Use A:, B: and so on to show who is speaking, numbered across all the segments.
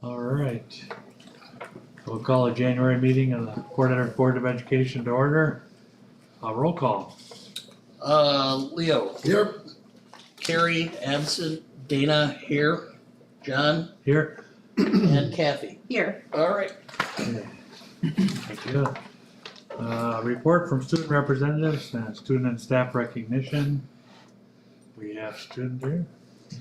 A: All right. We'll call a January meeting of the Port Edward Board of Education to order. Roll call.
B: Leo.
C: Here.
B: Carrie, absent. Dana, here. John,
A: Here.
B: and Kathy.
D: Here.
B: All right.
A: Thank you. Report from student representatives and student and staff recognition. We have student here.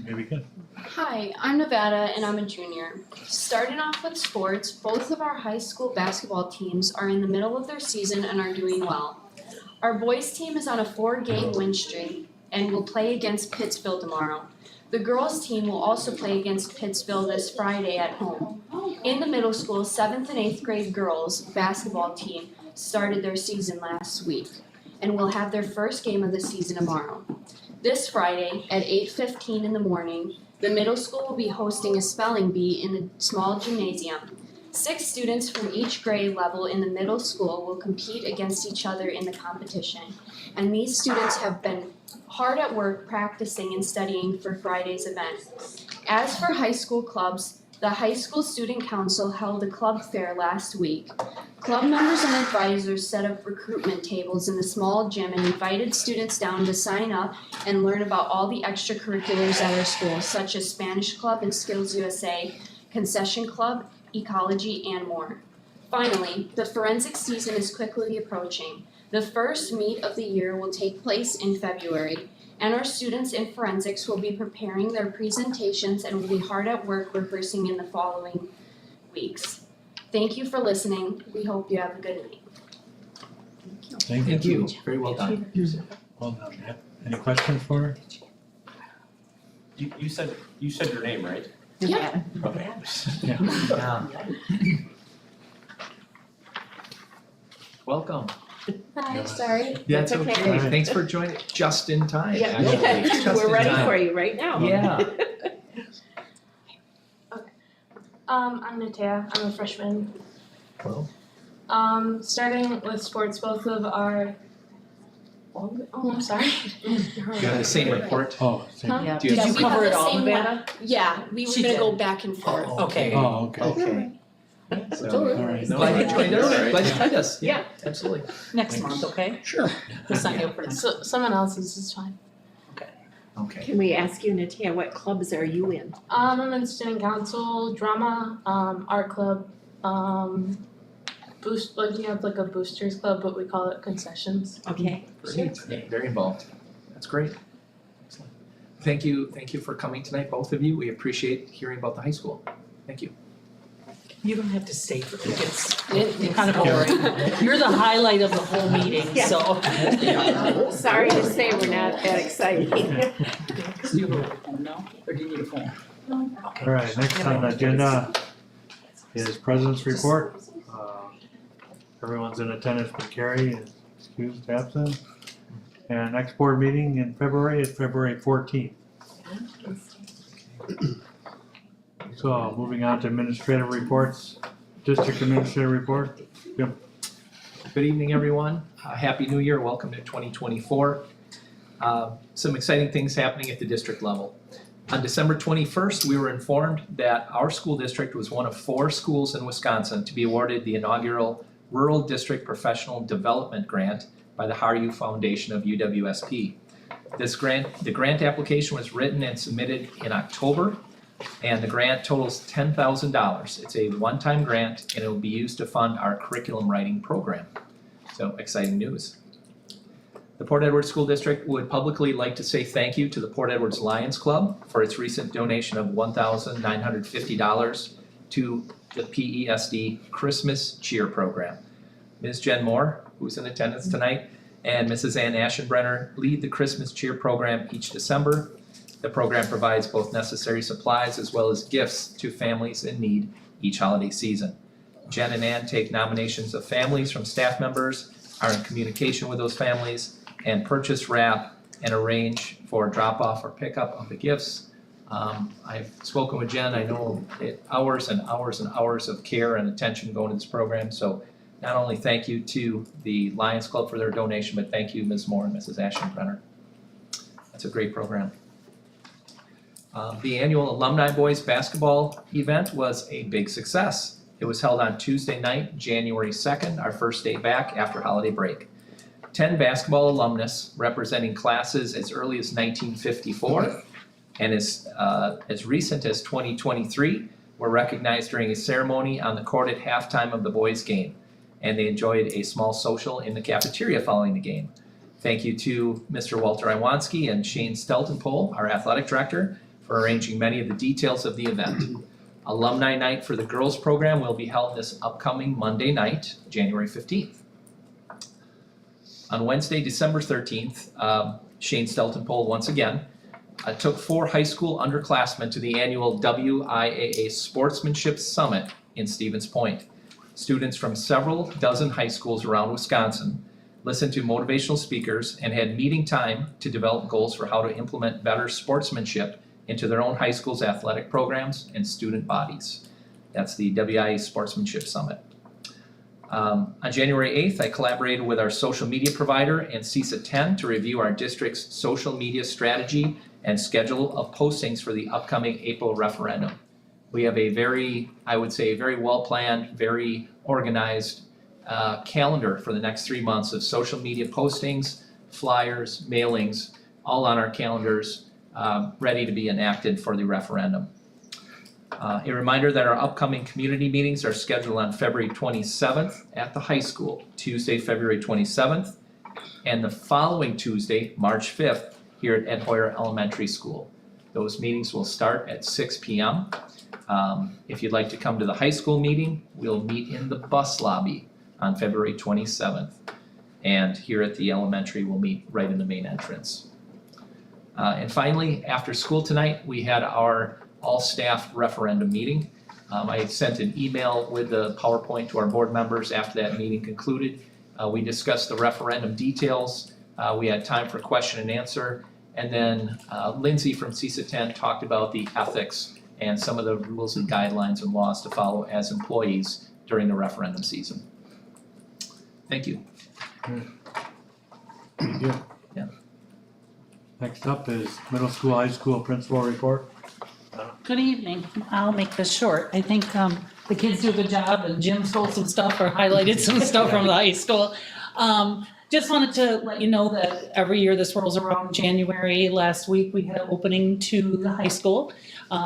A: Maybe good.
E: Hi, I'm Nevada and I'm a junior. Starting off with sports, both of our high school basketball teams are in the middle of their season and are doing well. Our boys team is on a 4-game win streak and will play against Pittsville tomorrow. The girls team will also play against Pittsville this Friday at home. In the middle school, 7th and 8th grade girls basketball team started their season last week and will have their first game of the season tomorrow. This Friday at 8:15 in the morning, the middle school will be hosting a spelling bee in the small gymnasium. 6 students from each grade level in the middle school will compete against each other in the competition. And these students have been hard at work practicing and studying for Friday's event. As for high school clubs, the High School Student Council held a club fair last week. Club members and advisors set up recruitment tables in the small gym and invited students down to sign up and learn about all the extracurriculars at our school, such as Spanish Club and Skills USA, Concession Club, Ecology, and more. Finally, the forensic season is quickly approaching. The first meet of the year will take place in February, and our students in forensics will be preparing their presentations and will be hard at work rehearsing in the following weeks. Thank you for listening. We hope you have a good night.
A: Thank you.
F: Very well done.
A: Well done, yeah. Any questions for her?
F: You said your name, right?
E: Yeah.
F: Okay.
A: Yeah.
F: Welcome.
E: Hi, sorry.
F: That's
D: okay.
F: okay. Thanks for joining just in time,
D: Yeah,
F: actually. Just
D: we're
F: in
D: ready
F: time.
D: for you right now.
F: Yeah.
G: I'm Natea, I'm a freshman.
F: Well,
G: Starting with sports, both of our, I'm sorry.
F: you have the same report?
A: Oh, same.
G: Huh?
D: Yeah.
F: Do you
D: Did
F: have
D: you
E: we have
D: cover
E: the
D: it all,
E: same
D: Nevada?
E: Yeah, we were
D: She
E: gonna
D: did.
E: go back and forth.
D: Okay.
A: Oh, okay.
F: Okay.
A: All
F: So,
A: right.
F: glad you joined us, glad you joined us,
D: Yeah.
F: yeah, absolutely.
D: Next
A: Thanks.
D: month, okay?
B: Sure.
D: We'll sign you up for that.
G: So, someone else's is fine.
F: Okay.
H: Can we ask you, Natia, what clubs are you in?
G: I'm in student council, drama, art club, we have like a boosters club, but we call it concessions.
H: Okay.
F: Great, very involved. That's great. Excellent. Thank you for coming tonight, both of you. We appreciate hearing about the high school. Thank you.
D: You don't have to stay for it, it's kind of boring. You're the highlight of the whole meeting,
H: Yeah.
D: so.
H: Sorry to say we're not that exciting.
D: Or do you need a phone?
A: All right, next on the agenda is President's Report. Everyone's in attendance but Carrie is excused absent. And next board meeting in February is February 14th. So moving on to administrative reports, district administrative report. Jim.
F: Good evening, everyone. Happy New Year. Welcome to 2024. Some exciting things happening at the district level. On December 21st, we were informed that our school district was one of 4 schools in Wisconsin to be awarded the inaugural Rural District Professional Development Grant by the HARU Foundation of UWSP. The grant application was written and submitted in October, and the grant totals $10,000. It's a one-time grant, and it will be used to fund our curriculum writing program. So, exciting news. The Port Edwards School District would publicly like to say thank you to the Port Edwards Lions Club for its recent donation of $1,950 to the PESD Christmas Cheer Program. Ms. Jen Moore, who's in attendance tonight, and Mrs. Ann Aschenbrenner lead the Christmas Cheer Program each December. The program provides both necessary supplies as well as gifts to families in need each holiday season. Jen and Ann take nominations of families from staff members, are in communication with those families, and purchase, wrap, and arrange for drop-off or pickup of the gifts. I've spoken with Jen. I know hours and hours and hours of care and attention going to this program. So not only thank you to the Lions Club for their donation, but thank you, Ms. Moore and Mrs. Aschenbrenner. That's a great program. The annual Alumni Boys Basketball event was a big success. It was held on Tuesday night, January 2nd, our first day back after holiday break. 10 basketball alumnus representing classes as early as 1954 and as recent as 2023 were recognized during a ceremony on the court at halftime of the boys' game, and they enjoyed a small social in the cafeteria following the game. Thank you to Mr. Walter Iwanski and Shane Steltenpole, our athletic director, for arranging many of the details of the event. Alumni night for the girls program will be held this upcoming Monday night, January 15th. On Wednesday, December 13th, Shane Steltenpole once again took 4 high school underclassmen to the annual WIAA Sportsmanship Summit in Stevens Point. Students from several dozen high schools around Wisconsin listened to motivational speakers and had meeting time to develop goals for how to implement better sportsmanship into their own high school's athletic programs and student bodies. That's the WIAA Sportsmanship Summit. On January 8th, I collaborated with our social media provider and CISA 10 to review our district's social media strategy and schedule of postings for the upcoming April referendum. We have a very well-planned, very organized calendar for the next 3 months of social media postings, flyers, mailings, all on our calendars, ready to be enacted for the referendum. A reminder that our upcoming community meetings are scheduled on February 27th at the high school, Tuesday, February 27th, and the following Tuesday, March 5th, here at Ed Hoyer Elementary School. Those meetings will start at 6 p.m. If you'd like to come to the high school meeting, we'll meet in the bus lobby on February 27th. And here at the elementary, we'll meet right in the main entrance. And finally, after school tonight, we had our all-staff referendum meeting. I sent an email with the PowerPoint to our board members after that meeting concluded. We discussed the referendum details. We had time for question and answer. And then Lindsay from CISA 10 talked about the ethics and some of the rules and guidelines and laws to follow as employees during the referendum season. Thank you.
A: Thank you.
F: Yeah.
A: Next up is middle school, high school principal report.
D: Good evening. I'll make this short. I think the kids do a good job and Jim stole some stuff or highlighted some stuff from the high school. Just wanted to let you know that every year this rolls around January. Last week we had an opening to the high school.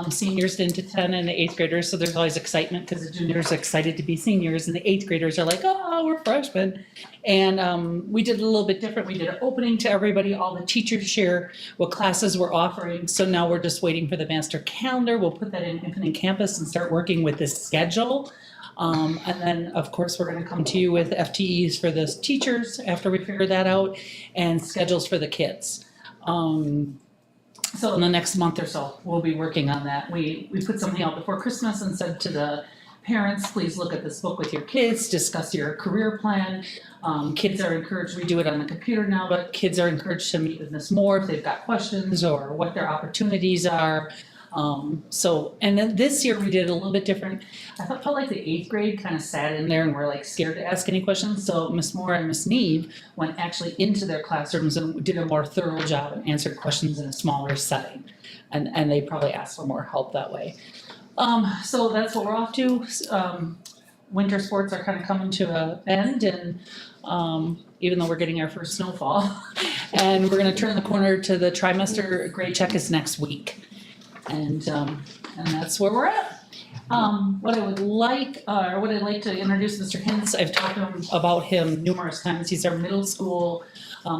D: Seniors into 10 and the 8th graders, so there's always excitement because the juniors are excited to be seniors and the 8th graders are like, oh, we're freshmen. And we did it a little bit different. We did an opening to everybody. All the teachers share what classes we're offering. So now we're just waiting for the master calendar. We'll put that in Infinite Campus and start working with this schedule. And then, of course, we're going to come to you with FTEs for the teachers after we figure that out and schedules for the kids. So in the next month or so, we'll be working on that. We put something out before Christmas and said to the parents, please look at this book with your kids, discuss your career plan. Kids are encouraged, we do it on the computer now, but kids are encouraged to meet with us more if they've got questions or what their opportunities are. And then this year we did a little bit different. I felt like the 8th grade kind of sat in there and were like scared to ask any questions. So Miss Moore and Miss Neve went actually into their classrooms and did a more thorough job and answered questions in a smaller setting. And they probably asked for more help that way. So that's what we're off to. Winter sports are kind of coming to an end, and even though we're getting our first snowfall, and we're going to turn the corner to the trimester grade check is next week. And that's where we're at. What I'd like to introduce Mr. Hintz. I've talked to him about him numerous times. He's our middle school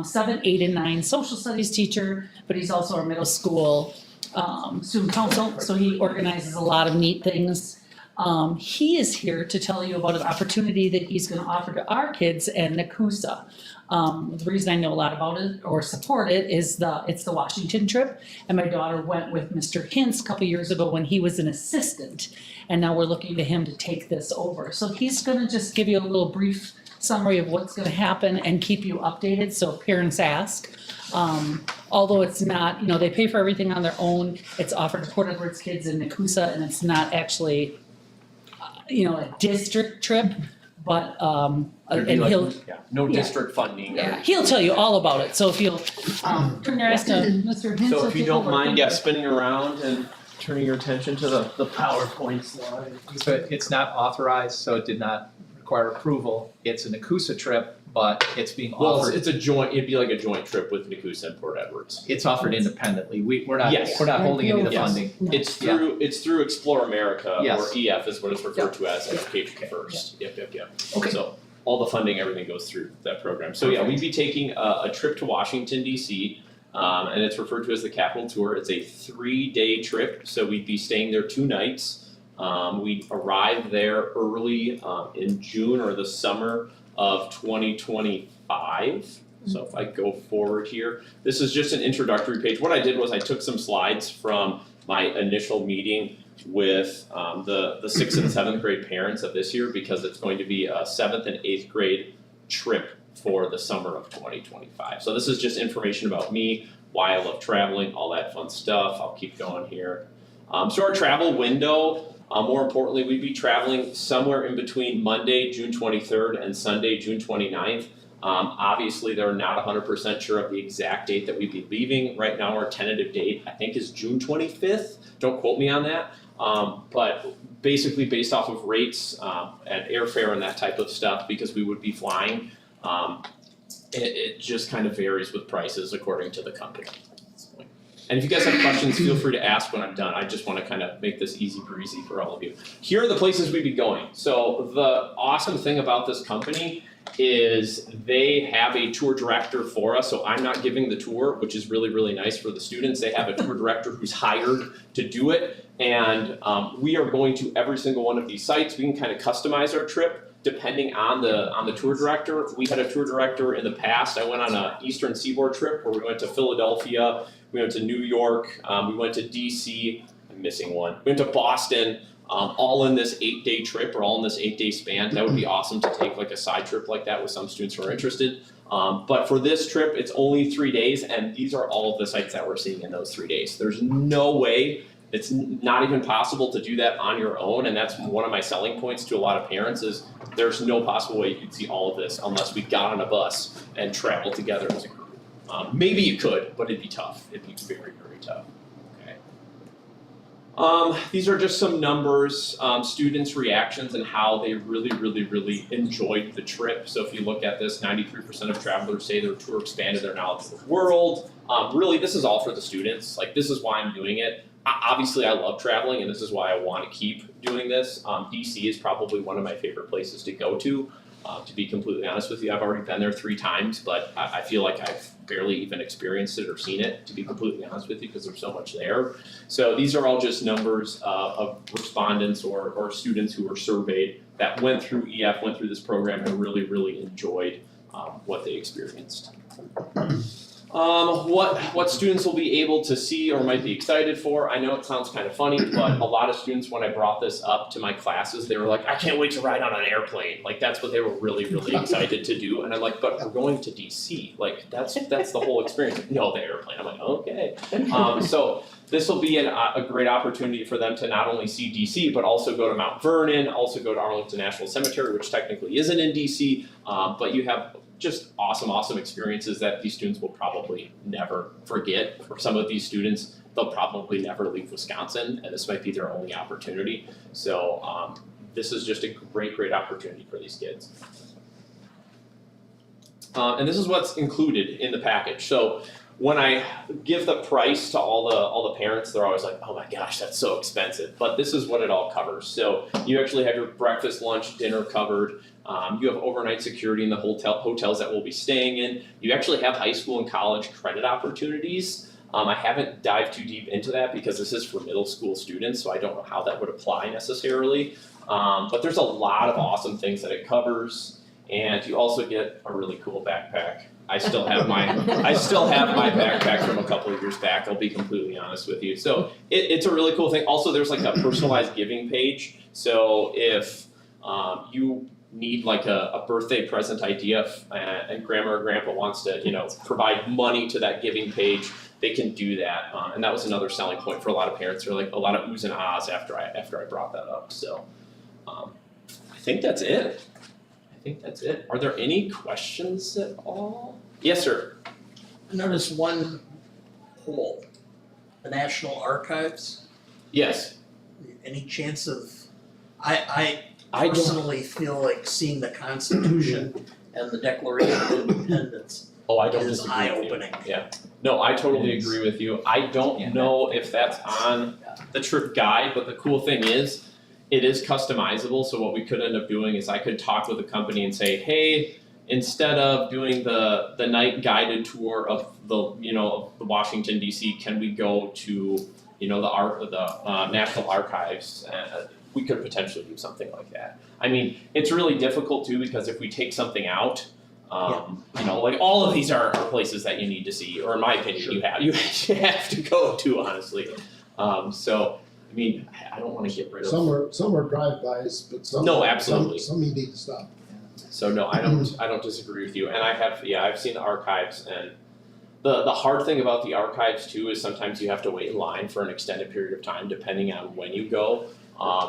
D: 7, 8, and 9 social studies teacher, but he's also our middle school student council, so he organizes a lot of neat things. He is here to tell you about an opportunity that he's going to offer to our kids and NACUSA. The reason I know a lot about it or support it is it's the Washington trip, and my daughter went with Mr. Hintz a couple years ago when he was an assistant, and now we're looking to him to take this over. So he's going to just give you a little brief summary of what's going to happen and keep you updated. So if parents ask, although it's not, they pay for everything on their own. It's offered to Port Edwards kids in NACUSA, and it's not actually, a district trip. but,
C: There'd be
D: and
C: like,
D: he'll,
C: no
D: yeah.
C: district funding.
D: yeah, he'll tell you all about it, so if you'll, turn your eyes to Mr. Hintz.
C: So if you don't mind,
D: yeah,
C: spinning around and turning your attention to the PowerPoint slide.
F: So it's not authorized, so it did not require approval. It's an Nakusa trip, but it's being
C: Well,
F: offered,
C: it's a joint, it'd be like a joint trip with Nakusa and Port Edwards.
F: it's offered independently. We're not
C: Yes.
F: holding any of the
C: Yes.
F: funding.
C: It's through Explore America, or
F: Yes.
C: EF is what it's referred to as, Education First. Yep.
F: Okay.
C: So all the funding, everything goes through that program. So yeah, we'd be taking a trip to Washington DC, and it's referred to as the Capital Tour. It's a 3-day trip, so we'd be staying there 2 nights. We'd arrive there early in June or the summer of 2025. So if I go forward here, this is just an introductory page. What I did was I took some slides from my initial meeting with the 6th and 7th grade parents of this year, because it's going to be a 7th and 8th grade trip for the summer of 2025. So this is just information about me, why I love traveling, all that fun stuff. I'll keep going here. So our travel window, more importantly, we'd be traveling somewhere in between Monday, June 23rd and Sunday, June 29th. Obviously, they're not 100% sure of the exact date that we'd be leaving. Right now, our tentative date, I think, is June 25th. Don't quote me on that. But basically based off of rates and airfare and that type of stuff, because we would be flying, it just kind of varies with prices according to the company. And if you guys have questions, feel free to ask when I'm done. I just want to kind of make this easy breezy for all of you. Here are the places we'd be going. So the awesome thing about this company is they have a tour director for us. So I'm not giving the tour, which is really, really nice for the students. They have a tour director who's hired to do it. And we are going to every single one of these sites. We can kind of customize our trip depending on the tour director. We had a tour director in the past. I went on an Eastern Seaboard trip where we went to Philadelphia, we went to New York, we went to DC, I'm missing one. We went to Boston, all in this 8-day trip, or all in this 8-day span. That would be awesome to take like a side trip like that with some students who are interested. But for this trip, it's only 3 days, and these are all of the sites that we're seeing in those 3 days. There's no way, it's not even possible to do that on your own, and that's one of my selling points to a lot of parents is there's no possible way you could see all of this unless we got on a bus and traveled together as a group. Maybe you could, but it'd be tough. It'd be very, very tough. Okay. These are just some numbers, students' reactions and how they really, really, really enjoyed the trip. So if you look at this, 93% of travelers say their tour expanded their knowledge of the world. Really, this is all for the students. Like, this is why I'm doing it. Obviously, I love traveling, and this is why I want to keep doing this. DC is probably one of my favorite places to go to be completely honest with you. I've already been there 3 times, but I feel like I've barely even experienced it or seen it, to be completely honest with you, because there's so much there. So these are all just numbers of respondents or students who were surveyed that went through EF, went through this program, and really, really enjoyed what they experienced. What students will be able to see or might be excited for. I know it sounds kind of funny, but a lot of students, when I brought this up to my classes, they were like, I can't wait to ride on an airplane. Like, that's what they were really, really excited to do. And I'm like, but we're going to DC. Like, that's the whole experience. No, the airplane. I'm like, okay. So this will be a great opportunity for them to not only see DC, but also go to Mount Vernon, also go to Arlington National Cemetery, which technically isn't in DC, but you have just awesome experiences that these students will probably never forget. For some of these students, they'll probably never leave Wisconsin, and this might be their only opportunity. So this is just a great opportunity for these kids. And this is what's included in the package. So when I give the price to all the parents, they're always like, oh my gosh, that's so expensive. But this is what it all covers. So you actually have your breakfast, lunch, dinner covered. You have overnight security in the hotels that we'll be staying in. You actually have high school and college credit opportunities. I haven't dived too deep into that because this is for middle school students, so I don't know how that would apply necessarily. But there's a lot of awesome things that it covers. And you also get a really cool backpack. I still have my backpack from a couple of years back, I'll be completely honest with you. So it's a really cool thing. Also, there's like a personalized giving page. So if you need like a birthday present idea and grandma or grandpa wants to, provide money to that giving page, they can do that. And that was another selling point for a lot of parents. There were like a lot of oohs and ahs after I brought that up. So I think that's it. think that's it. Are there any questions at all? Yes, sir.
B: I noticed one poll, the National Archives,
C: Yes.
B: any chance of, I
C: I don't,
B: personally feel like seeing the Constitution and the Declaration of Independence
C: oh, I don't
B: is
C: disagree with you.
B: eye-opening.
C: Yeah. No, I totally
F: It is.
C: agree with you. I don't know if that's on the trip guide, but the cool thing is, it is customizable, so what we could end up doing is I could talk with a company and say, hey, instead of doing the night guided tour of the Washington DC, can we go to the National Archives? We could potentially do something like that. I mean, it's really difficult too because if we take something out, like all of these are places that you need to see, or in my opinion, you have to go to honestly. So I mean, I don't want to get rid of.
I: Some are drive-bys, but some.
C: No, absolutely.
I: Some you need to stop.
C: So no, I don't disagree with you, and I've seen the archives, and the hard thing about the archives too is sometimes you have to wait in line for an extended period of time depending on when you go.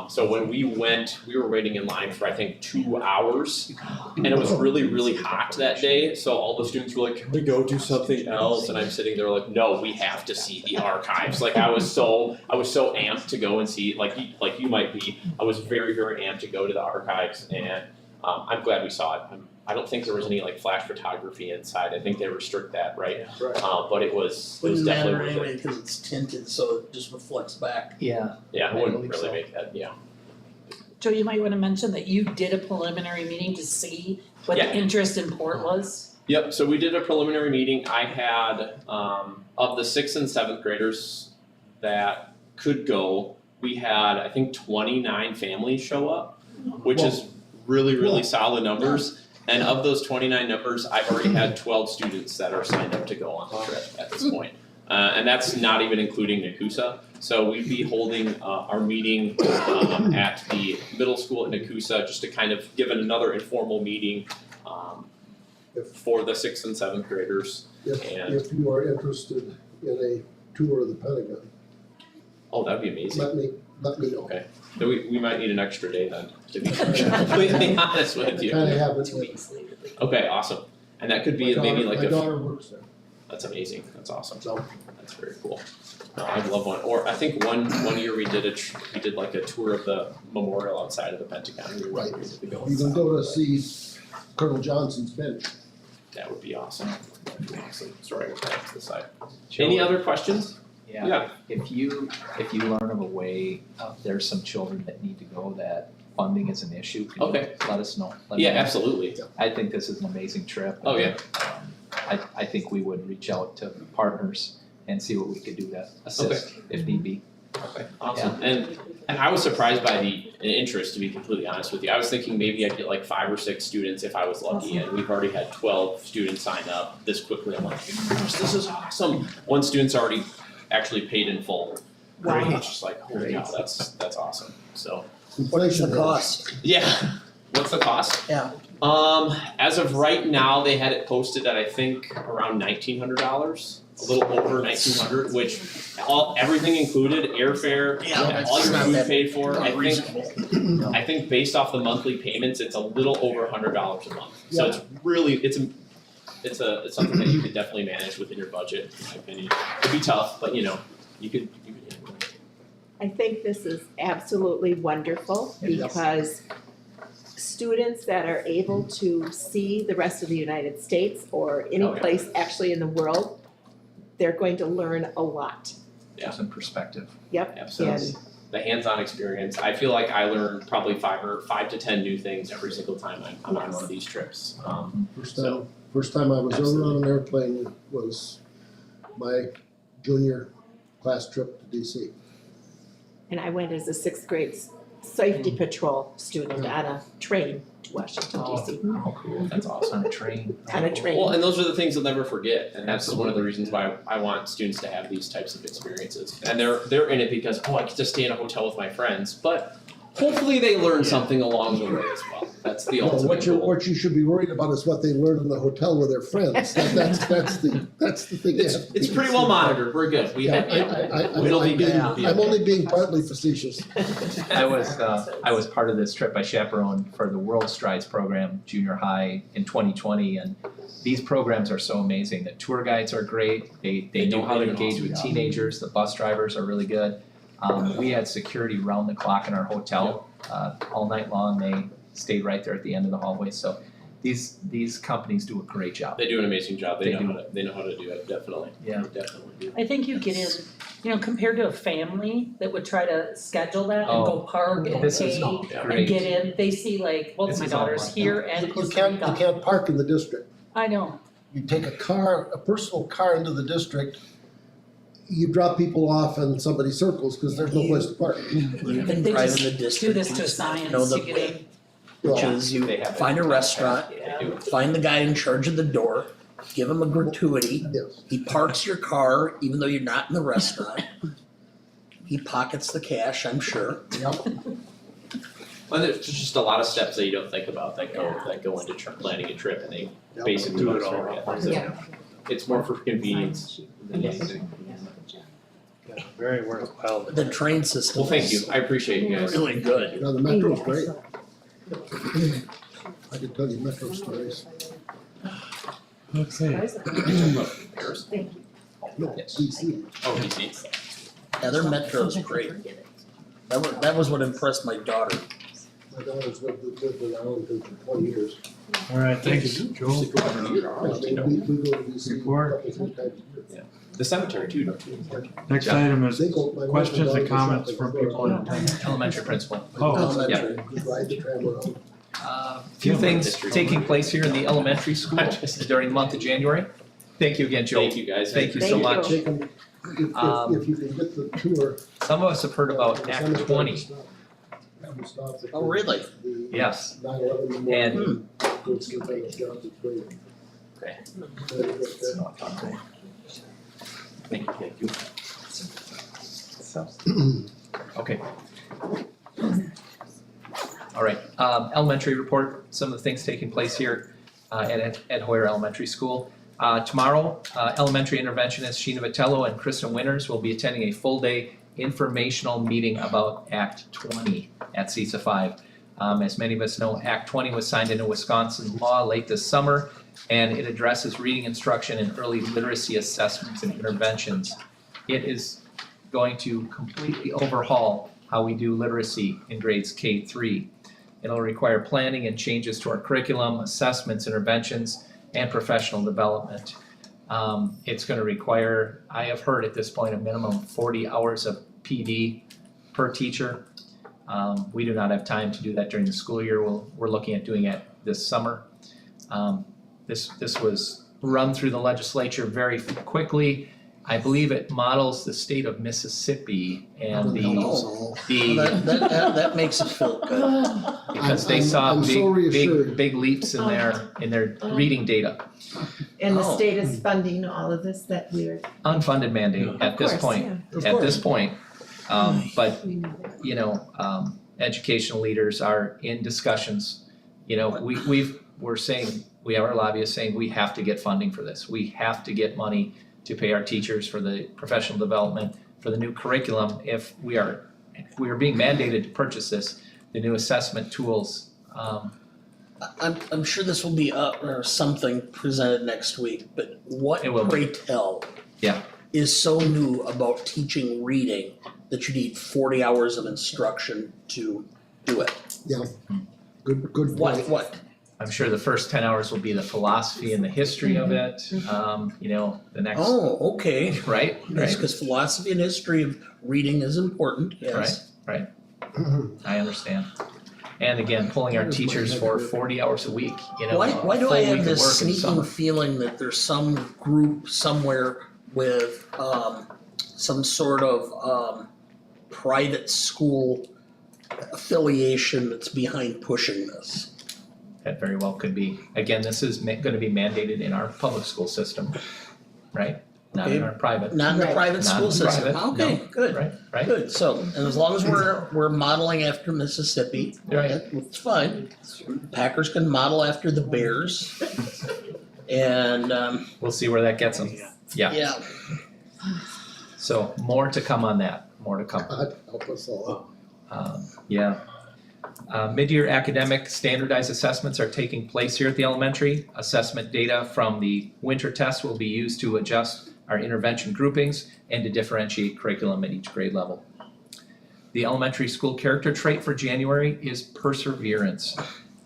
C: So when we went, we were waiting in line for I think 2 hours, and it was really, really hot that day. So all the students were like, "Can we go do something else?" And I'm sitting there like, "No, we have to see the archives." Like I was so amped to go and see, like you might be. I was very, very amped to go to the archives, and I'm glad we saw it. I don't think there was any like flash photography inside. I think they restrict that, right?
I: Right.
C: But it was
B: Wouldn't
C: definitely
B: matter
C: worth it.
B: anyway because it's tinted, so it just reflects back.
F: Yeah,
C: Yeah,
F: I
C: it wouldn't
F: believe
C: really
F: so.
C: make that. Yeah.
D: Joe, you might wanna mention that you did a preliminary meeting to see what
C: Yeah.
D: the interest in Port was.
C: Yep, so we did a preliminary meeting. I had, of the 6th and 7th graders that could go, we had, I think, 29 families show up, which is really, really solid numbers. And of those 29 numbers, I've already had 12 students that are signed up to go on the trip at this point. And that's not even including Nakusa. So we'd be holding our meeting at the middle school at Nakusa just to kind of give another informal meeting for the 6th and 7th graders. And-
I: If you are interested in a tour of the Pentagon,
C: Oh, that'd be amazing.
I: let me know.
C: Okay. So we might need an extra day then, to be completely honest with
I: I
C: you.
I: kinda have it.
D: 2 weeks later.
C: Okay, awesome. And that could be maybe like
I: My daughter works there,
C: that's amazing. That's awesome.
I: so.
C: That's very cool. I'd love one. Or I think one year we did like a tour of the memorial outside of the Pentagon. We were
I: Right.
C: able to go
I: You can
C: inside.
I: go to see Colonel Johnson's bench.
C: That would be awesome. That'd be awesome. Sorry, we'll put that to the side.
F: Joe,
C: Any other questions?
F: Yeah, if you learn of a way, there's some children that need to go that funding is an issue, can you
C: Okay.
F: let us know? Let me
C: Yeah,
F: know.
C: absolutely.
F: I think this is an amazing trip.
C: Oh, yeah.
F: I think we would reach out to partners and see what we could do to assist if need be.
C: Okay, awesome. And I was surprised by the interest, to be completely honest with you. I was thinking maybe I'd get like 5 or 6 students if I was lucky, and we've already had 12 students sign up this quickly. I'm like, gosh, this is awesome. One student's already actually paid in full.
F: Great.
C: It's just like, holy cow, that's awesome. So,
B: What's the
I: Inflation
B: cost?
C: yeah. What's the cost?
B: Yeah.
C: As of right now, they had it posted at I think around $1,900, a little over 1,900, which everything included, airfare,
B: Yeah,
C: all
B: it's
C: your
B: not
C: food
B: that
C: paid for.
B: unreasonable.
C: I think based off the monthly payments, it's a little over $100 a month. So it's really it's something that you could definitely manage within your budget, in my opinion. It'd be tough, but you could handle it.
H: I think this is absolutely wonderful
F: It is.
H: because students that are able to see the rest of the United States or any
C: Oh, yeah.
H: place actually in the world, they're going to learn a lot.
C: Yeah.
F: Some perspective.
C: Yeah, so it's the hands-on experience. I feel like I learn probably 5 to 10 new things every single time I'm on one of these trips.
I: First time I was ever
C: Absolutely.
I: on an airplane was my junior class trip to DC.
H: And I went as a 6th grade safety patrol student on a train to Washington DC.
F: Oh, cool.
C: That's awesome.
F: On a train.
H: On a train.
C: Well, and those are the things you'll never forget, and that's one of the reasons why I want students to have these types of experiences. And they're in it because I get to stay in a hotel with my friends, but hopefully they learn something along the way as well. That's the
I: No,
C: ultimate goal.
I: what you should be worried about is what they learned in the hotel with their friends. That's the thing.
C: It's pretty well monitored, we're good, we have, it'll be good.
I: I'm only being partly facetious.
F: I was part of this trip. I chaperoned for the World Strides program, junior high in 2020, and these programs are so amazing. The tour guides are great. They know how to engage with teenagers. The bus drivers are really good. We had security round the clock in our hotel all night long. They stayed right there at the end of the hallway. So these companies do a great job.
C: They do an amazing job,
F: They
C: they
F: do.
C: know how to do it, definitely.
F: Yeah.
C: They definitely do.
D: I think you get in, compared to a family that would try to schedule that and go park and
F: This is
D: pay and
F: great.
D: get in, they see like, both
F: This
D: my
F: is all
D: daughters
F: right.
D: here and
I: You
D: Costa
I: can't
D: Rica.
I: park in the district.
D: I know,
I: You take a personal car into the district, you drop people off and somebody circles because there's no place to park.
B: You can
D: They
B: drive
D: just
B: in the district.
D: do this to
B: you
D: science
B: know
D: to
B: the-
D: get in.
B: Which
I: Well,
B: is you
C: They have it.
B: find a restaurant,
C: They do.
B: find the guy in charge of the door, give him a gratuity.
I: Yes.
B: He parks your car even though you're not in the restaurant. He pockets the cash, I'm sure.
C: Well, there's just a lot of steps that you don't think about that go into planning a trip, and they
I: Yep.
C: basically
A: Do
C: do
A: it
C: it
A: all.
C: all. So it's more for convenience than anything.
A: Yeah, very worthwhile.
B: The train system
C: Well, thank you,
B: is
C: I appreciate you guys.
B: really good.
I: Now, the metro's great. I could tell you metro stories.
A: Okay,
C: Paris?
I: No,
F: Yes.
I: DC.
C: Oh, DC.
B: Yeah, their metro's great. That was what impressed my daughter.
I: My daughter's lived in Arlington for 20 years.
A: all right, thanks, Joel.
I: We go to DC a
A: Report.
I: couple, 3 times a year.
C: The cemetery too, don't you?
A: Next item is
I: They go- my wife
A: questions and
I: daughter go
A: comments
I: shopping
A: from
I: for
A: people in attendance.
F: Elementary principal.
A: Oh,
B: Elementary.
I: Just ride the tram around.
F: Few
A: Yeah.
F: things taking place here in the elementary school during the month of January. Thank you again, Joe.
C: Thank you guys.
F: Thank you so
H: Thank you.
F: much.
I: Take 'em- if you can get the tour.
F: Some of us have heard about
I: the
F: Act
I: cemetery
F: 20.
I: stop. Stop at
B: Oh, really?
I: the
F: Yes.
I: 9/11 memorial.
F: And
I: Go see Dennis Johnson training.
F: Okay.
C: Thank you.
F: Okay. All right, elementary report, some of the things taking place here at Hoyer Elementary School. Tomorrow, elementary interventionist Sheena Vitello and Kristen Winters will be attending a full-day informational meeting about Act 20 at CISA 5. As many of us know, Act 20 was signed into Wisconsin law late this summer, and it addresses reading instruction and early literacy assessments and interventions. It is going to completely overhaul how we do literacy in grades K-3. It'll require planning and changes to our curriculum, assessments, interventions, and professional development. It's gonna require, I have heard at this point, a minimum 40 hours of PD per teacher. We do not have time to do that during the school year. We're looking at doing it this summer. This was run through the legislature very quickly. I believe it models the state of Mississippi and
B: Oh, that makes it feel good.
F: because they
I: I'm
F: saw
I: so reassured.
F: big leaps in their reading data.
H: And the
B: Oh.
H: state is funding all of this that we're.
F: Unfunded mandate at this
H: Of course,
F: point,
H: yeah.
F: at this point. But, you know, educational leaders are in discussions. You know, we're saying, we have our lobbyists saying we have to get funding for this. We have to get money to pay our teachers for the professional development, for the new curriculum. If we are being mandated to purchase this, the new assessment tools.
B: I'm sure this will be up or something presented next week, but what
F: It will be.
B: pray tell
F: Yeah.
B: is so new about teaching reading that you need 40 hours of instruction to do it?
I: Good point.
B: What?
F: I'm sure the first 10 hours will be the philosophy and the history of it. You know, the next,
B: Oh, okay.
F: right?
B: Yes, because philosophy and history of reading is important, yes.
F: I understand. And again, pulling our teachers for 40 hours a week, you know,
B: Why
F: a
B: do
F: full
B: I
F: week
B: have
F: of
B: this
F: work in the
B: sneaking
F: summer.
B: feeling that there's some group somewhere with some sort of private school affiliation that's behind pushing this?
F: That very well could be. Again, this is gonna be mandated in our public school system, right? not in our private,
B: Not in the
H: Right.
B: private
F: Not
B: school
F: in
B: system.
F: private,
B: Okay,
F: no.
B: good.
F: right?
B: Good, so, and as long as we're modeling after Mississippi,
F: Right.
B: it's fine. Packers can model after the Bears. And,
F: We'll see where that gets them. Yeah,
B: yeah,
F: so more to come on that, more to come.
I: God help us all.
F: Yeah. Mid-year academic standardized assessments are taking place here at the elementary. Assessment data from the winter test will be used to adjust our intervention groupings and to differentiate curriculum at each grade level. The elementary school character trait for January is perseverance.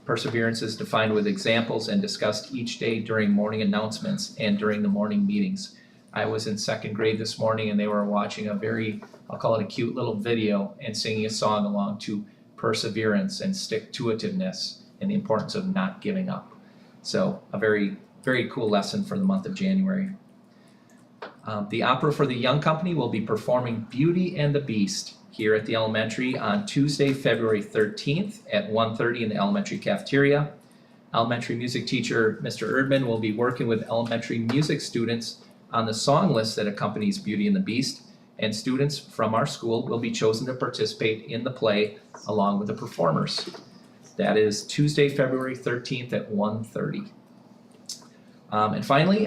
F: Perseverance is defined with examples and discussed each day during morning announcements and during the morning meetings. I was in second grade this morning and they were watching a very, I'll call it a cute little video and singing a song along to perseverance and stick-to-itiveness and the importance of not giving up. So a very, very cool lesson for the month of January. The opera for the young company will be performing Beauty and the Beast here at the elementary on Tuesday, February 13th at 1:30 in the elementary cafeteria. Elementary music teacher Mr. Erdman will be working with elementary music students on the song list that accompanies Beauty and the Beast, and students from our school will be chosen to participate in the play along with the performers. That is Tuesday, February 13th at 1:30. And finally,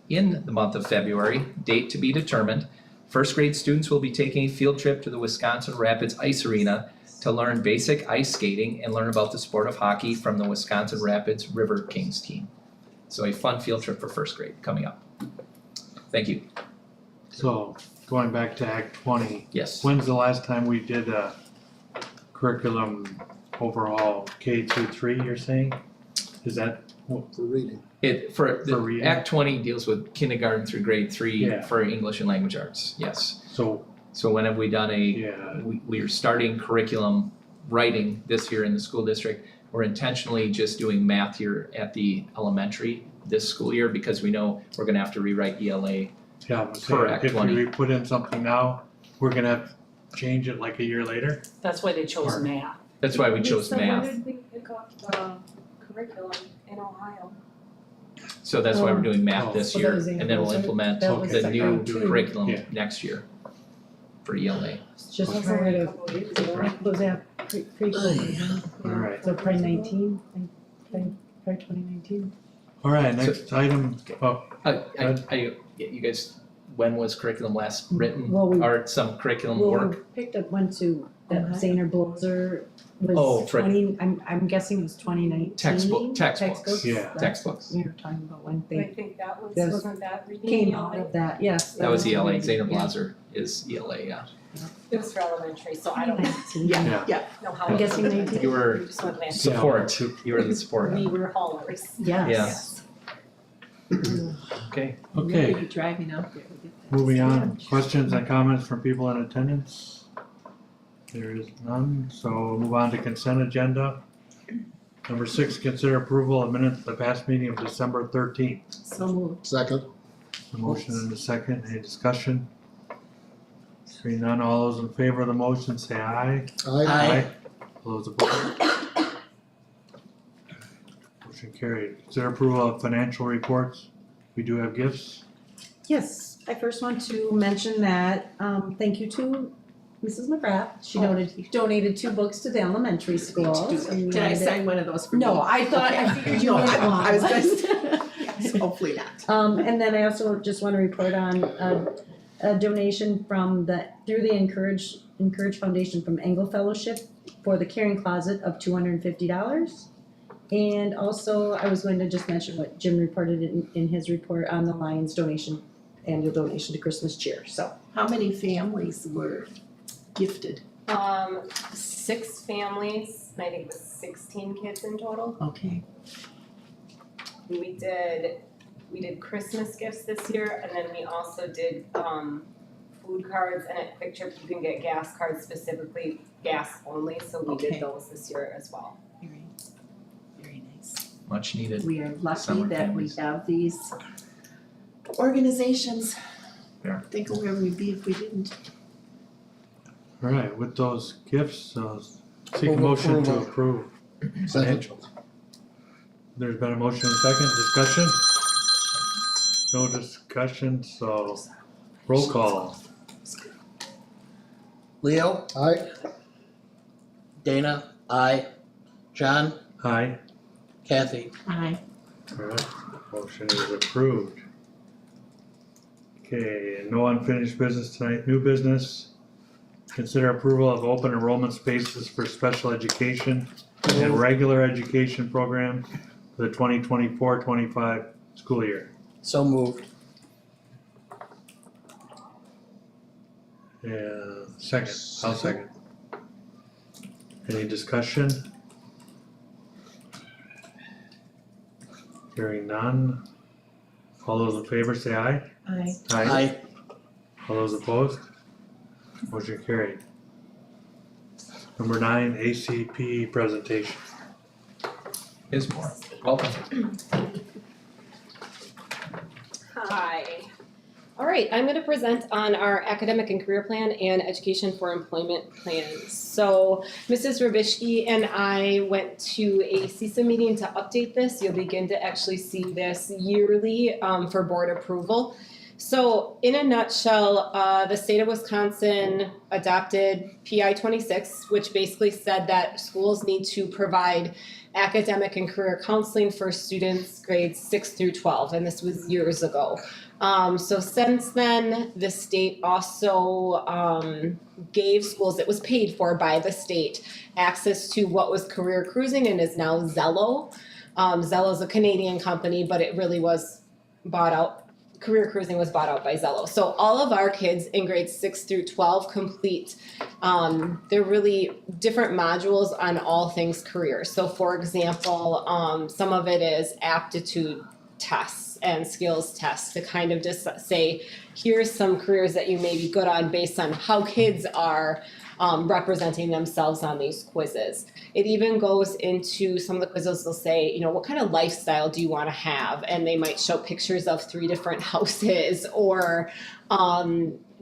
F: in the month of February, date to be determined, first grade students will be taking a field trip to the Wisconsin Rapids Ice Arena to learn basic ice skating and learn about the sport of hockey from the Wisconsin Rapids River Kings team. So a fun field trip for first grade coming up. Thank you.
A: So, going back to Act 20,
F: Yes.
A: when's the last time we did a curriculum overhaul, K through 3, you're saying? Is that,
I: For reading.
F: For
A: reading?
F: Act 20 deals with kindergarten through grade 3
A: Yeah.
F: for English and language arts, yes.
A: so,
F: So when have we done
A: yeah,
F: we are starting curriculum writing this year in the school district. We're intentionally just doing math here at the elementary this school year because we know we're gonna have to rewrite ELA.
A: yeah, I'm saying,
F: Correct,
A: if
F: 20.
A: we put in something now, we're gonna have to change it like a year later?
D: That's why they chose
A: Or-
D: math.
F: That's why we chose
J: Lisa,
F: math.
J: when did we pick up the curriculum in Ohio?
F: So that's why we're doing math
A: Oh.
F: this
H: Well,
F: year,
H: that was
F: and then we'll
H: English.
F: implement
H: That was
F: the
H: second
F: new
H: too.
F: curriculum
A: Yeah.
F: next year for ELA.
H: Just
J: That was
H: prior
J: only a
H: to,
J: couple of years ago.
H: was that pre-COVID?
A: Alright,
H: So probably 19, probably 2019.
A: alright, next item, oh,
F: You guys, when was curriculum last written,
H: Well, we-
F: or some curriculum
H: Well, we
F: work?
H: picked up one to, that
J: Okay.
H: Zaner Blazer
F: Oh,
H: was
F: for-
H: 20, I'm guessing it was 2019.
F: Textbooks.
H: Textbooks,
A: Yeah.
H: that's
F: Textbooks.
H: what we were talking about when
J: I
H: they
J: think that was,
H: Yes.
J: wasn't that reading
H: came out
J: ELA?
H: of that, yes.
F: That was ELA,
H: yeah.
F: Zaner Blaser is ELA, yeah.
J: It was for elementary, so I don't
H: 2019.
A: yeah,
J: know how.
H: I'm
J: it
H: guessing
J: was.
H: 19.
F: You were
J: We just went math.
F: support, you were the support.
J: We were haulers.
H: Yes.
F: Okay,
A: okay,
H: Maybe driving out there. we get that.
A: moving on, questions and comments from people in attendance? There is none, so we'll move on to consent agenda. Number 6, consider approval of minutes of the past meeting of December 13th.
H: So moved.
I: Second,
A: A motion and a second, any discussion? Hearing none, all those in favor of the motion say aye.
B: Aye.
A: All those opposed? Motion carried. Consider approval of financial reports. We do have gifts.
H: Yes, I first want to mention that, thank you to Mrs. McGrath. She donated 2 books to the elementary schools. and we
K: Did I
H: wanted to-
K: sign one of those for you?
H: No, I thought, I figured you
K: No,
H: wouldn't want
K: I was
H: one.
K: just, hopefully not.
H: And then I also just want to report on a donation from through the Encourage Foundation from Anglo Fellowship for the Caring Closet of $250. And also, I was going to just mention what Jim reported in his report on the Lions donation, annual donation to Christmas cheer, so.
K: How many families were gifted?
J: 6 families, and I think it was 16 kids in total.
K: Okay.
J: We did Christmas gifts this year, and then we also did food cards, and at Quick Trip you can get gas cards, specifically gas only, so we
K: Okay.
J: did those this year as well.
K: Very, very nice.
F: much needed.
K: We are lucky
F: Summer
K: that we
F: families.
K: have these organizations.
F: Yeah.
K: Think of where we'd be if we didn't.
A: Alright, with those gifts, seek a
B: Move
A: motion to
B: approval.
A: approve.
I: second,
A: There's been a motion and a second, discussion? No discussion, so roll call.
B: Leo,
I: Aye.
B: Dana, I, John,
A: Aye.
B: Kathy.
K: Aye.
A: Alright, motion is approved. Okay, no unfinished business tonight, new business. Consider approval of open enrollment spaces for special education and regular education program for the 2024-25 school year.
B: So moved.
A: And second, I'll second. Any discussion? Hearing none. All those in favor say aye.
K: Aye.
B: Aye.
A: All those opposed? Motion carried. Number 9, ACP presentation.
F: Ms. Moore, welcome.
L: Hi. All right, I'm going to present on our academic and career plan and education for employment plans. So Mrs. Rabishki and I went to a CISA meeting to update this. You'll begin to actually see this yearly for board approval. So in a nutshell, the state of Wisconsin adopted PI 26, which basically said that schools need to provide academic and career counseling for students grades 6 through 12, and this was years ago. So since then, the state also gave schools, it was paid for by the state, access to what was Career Cruising and is now Zello. Zello is a Canadian company, but it really was bought out. Career Cruising was bought out by Zello. So all of our kids in grades 6 through 12 complete, they're really different modules on all things career. So for example, some of it is aptitude tests and skills tests to kind of just say, here's some careers that you may be good on based on how kids are representing themselves on these quizzes. It even goes into some of the quizzes will say, you know, what kind of lifestyle do you want to have? And they might show pictures of 3 different houses or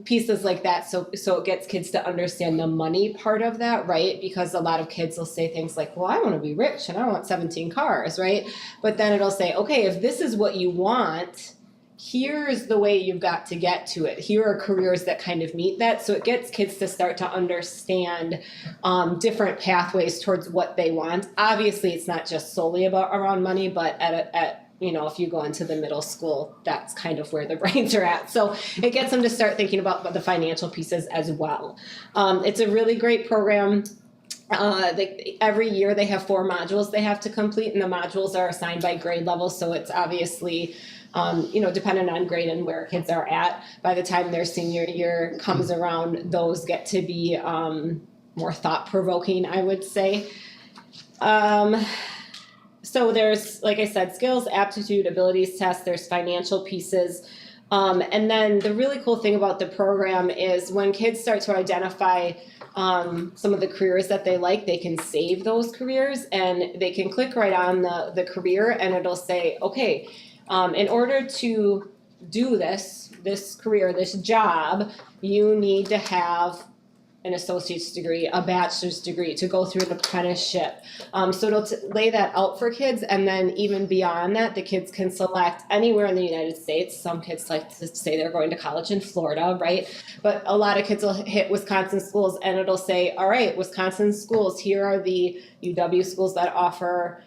L: pieces like that. So it gets kids to understand the money part of that, right? Because a lot of kids will say things like, well, I want to be rich and I want 17 cars, right? But then it'll say, okay, if this is what you want, here's the way you've got to get to it. Here are careers that kind of meet that. So it gets kids to start to understand different pathways towards what they want. Obviously, it's not just solely around money, but at you know, if you go into the middle school, that's kind of where the brains are at. So it gets them to start thinking about the financial pieces as well. It's a really great program. Every year they have 4 modules they have to complete, and the modules are assigned by grade level. So it's obviously you know, depending on grade and where kids are at. By the time their senior year comes around, those get to be more thought-provoking, I would say. So there's, like I said, skills, aptitude, abilities tests, there's financial pieces. And then the really cool thing about the program is when kids start to identify some of the careers that they like, they can save those careers and they can click right on the career and it'll say, okay, in order to do this career, this job, you need to have an associate's degree, a bachelor's degree, to go through an apprenticeship. So it'll lay that out for kids, and then even beyond that, the kids can select anywhere in the United States. Some kids like to say they're going to college in Florida, right? But a lot of kids will hit Wisconsin schools, and it'll say, all right, Wisconsin schools, here are the UW schools that offer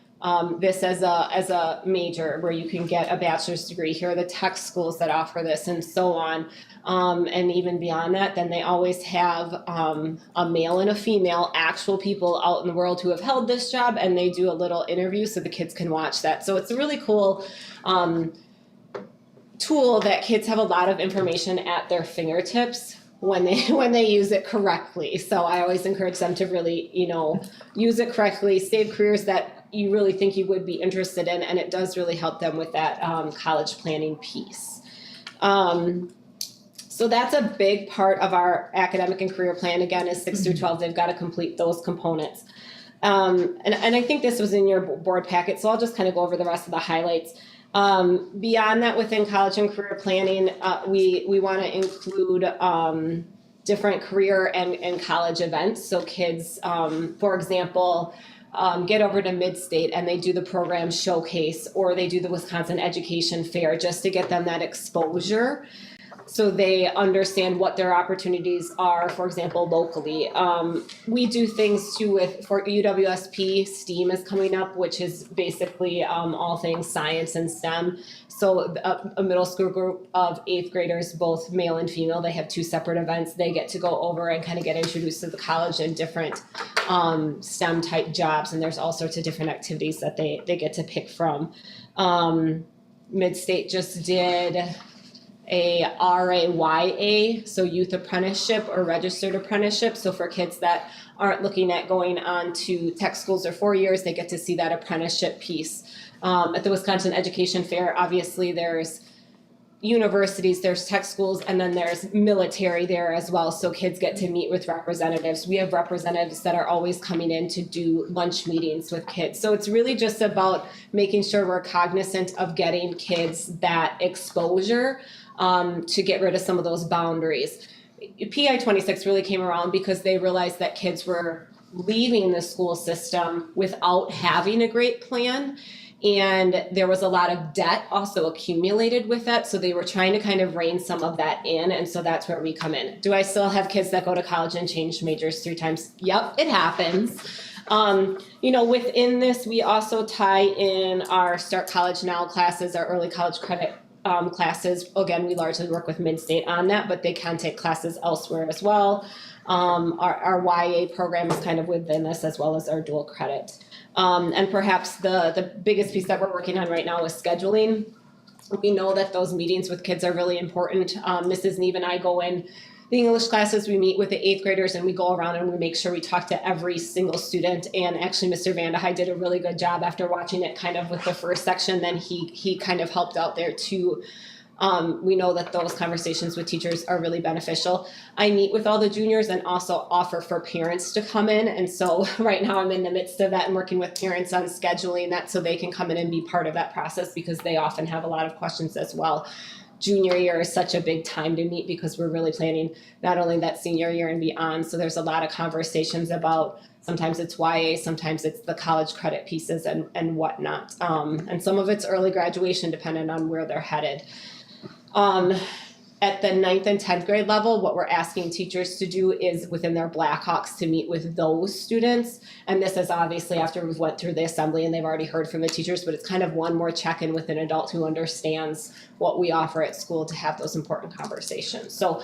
L: this as a major where you can get a bachelor's degree. Here are the tech schools that offer this, and so on. And even beyond that, then they always have a male and a female, actual people out in the world who have held this job, and they do a little interview so the kids can watch that. So it's a really cool tool that kids have a lot of information at their fingertips when they use it correctly. So I always encourage them to really, you know, use it correctly, save careers that you really think you would be interested in, and it does really help them with that college planning piece. So that's a big part of our academic and career plan, again, is 6 through 12. They've got to complete those components. And I think this was in your board packet, so I'll just kind of go over the rest of the highlights. Beyond that, within college and career planning, we want to include different career and college events. So kids, for example, get over to Mid-State and they do the program showcase, or they do the Wisconsin Education Fair, just to get them that exposure, so they understand what their opportunities are, for example, locally. We do things too for UWSP, STEAM is coming up, which is basically all things science and STEM. So a middle school group of 8th graders, both male and female, they have 2 separate events. They get to go over and kind of get introduced to the college and different STEM type jobs, and there's all sorts of different activities that they get to pick from. Mid-State just did a RAYA, so youth apprenticeship or registered apprenticeship. So for kids that aren't looking at going on to tech schools or 4 years, they get to see that apprenticeship piece. At the Wisconsin Education Fair, obviously there's universities, there's tech schools, and then there's military there as well. So kids get to meet with representatives. We have representatives that are always coming in to do lunch meetings with kids. So it's really just about making sure we're cognizant of getting kids that exposure to get rid of some of those boundaries. PI 26 really came around because they realized that kids were leaving the school system without having a great plan. And there was a lot of debt also accumulated with that. So they were trying to kind of rein some of that in. And so that's where we come in. Do I still have kids that go to college and change majors 3 times? Yep, it happens. Within this, we also tie in our Start College Now classes, our early college credit classes. Again, we largely work with Mid-State on that, but they can take classes elsewhere as well. Our YA program is kind of within this, as well as our dual credit. And perhaps the biggest piece that we're working on right now is scheduling. We know that those meetings with kids are really important. Mrs. Neve and I go in the English classes, we meet with the 8th graders, and we go around and we make sure we talk to every single student. And actually, Mr. Vandehei did a really good job after watching it kind of with the first section. Then he kind of helped out there too. We know that those conversations with teachers are really beneficial. I meet with all the juniors and also offer for parents to come in. And so right now I'm in the midst of that and working with parents on scheduling that so they can come in and be part of that process, because they often have a lot of questions as well. Junior year is such a big time to meet because we're really planning not only that senior year and beyond. So there's a lot of conversations about, sometimes it's YA, sometimes it's the college credit pieces and whatnot. And some of it's early graduation depending on where they're headed. At the 9th and 10th grade level, what we're asking teachers to do is within their Blackhawks to meet with those students. And this is obviously after we've went through the assembly and they've already heard from the teachers, but it's kind of one more check-in with an adult who understands what we offer at school to have those important conversations. So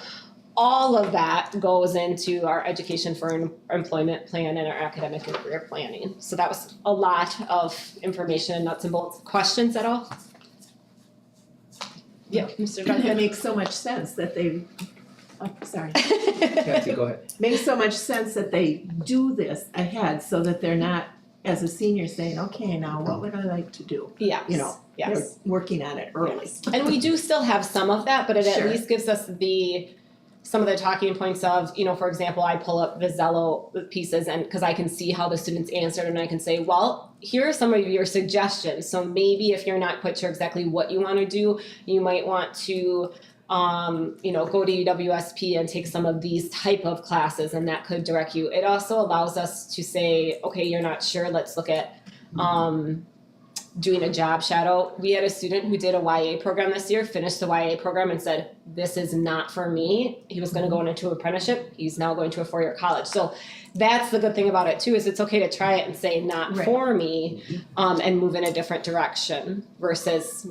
L: all of that goes into our education for employment plan and our academic and career planning. So that was a lot of information, nuts and bolts. Questions at all? Yeah, Mr.
K: It makes so much sense that sorry.
F: Kathy, go ahead.
K: Makes so much sense that they do this ahead so that they're not, as a senior, saying, okay, now what would I like to do?
L: Yes.
K: They're
L: Yes.
K: working on it early.
L: Yes. And we do still have some of that, but it
K: Sure.
L: at least gives us some of the talking points of, for example, I pull up the Zello pieces and because I can see how the students answered and I can say, well, here are some of your suggestions. So maybe if you're not quite sure exactly what you want to do, you might want to go to UWSP and take some of these type of classes, and that could direct you. It also allows us to say, okay, you're not sure, let's look at doing a job shadow. We had a student who did a YA program this year, finished the YA program and said, this is not for me. He was going to go into an apprenticeship. He's now going to a 4-year college. So that's the good thing about it too, is it's okay to try it and say not for me, and move in a different direction versus,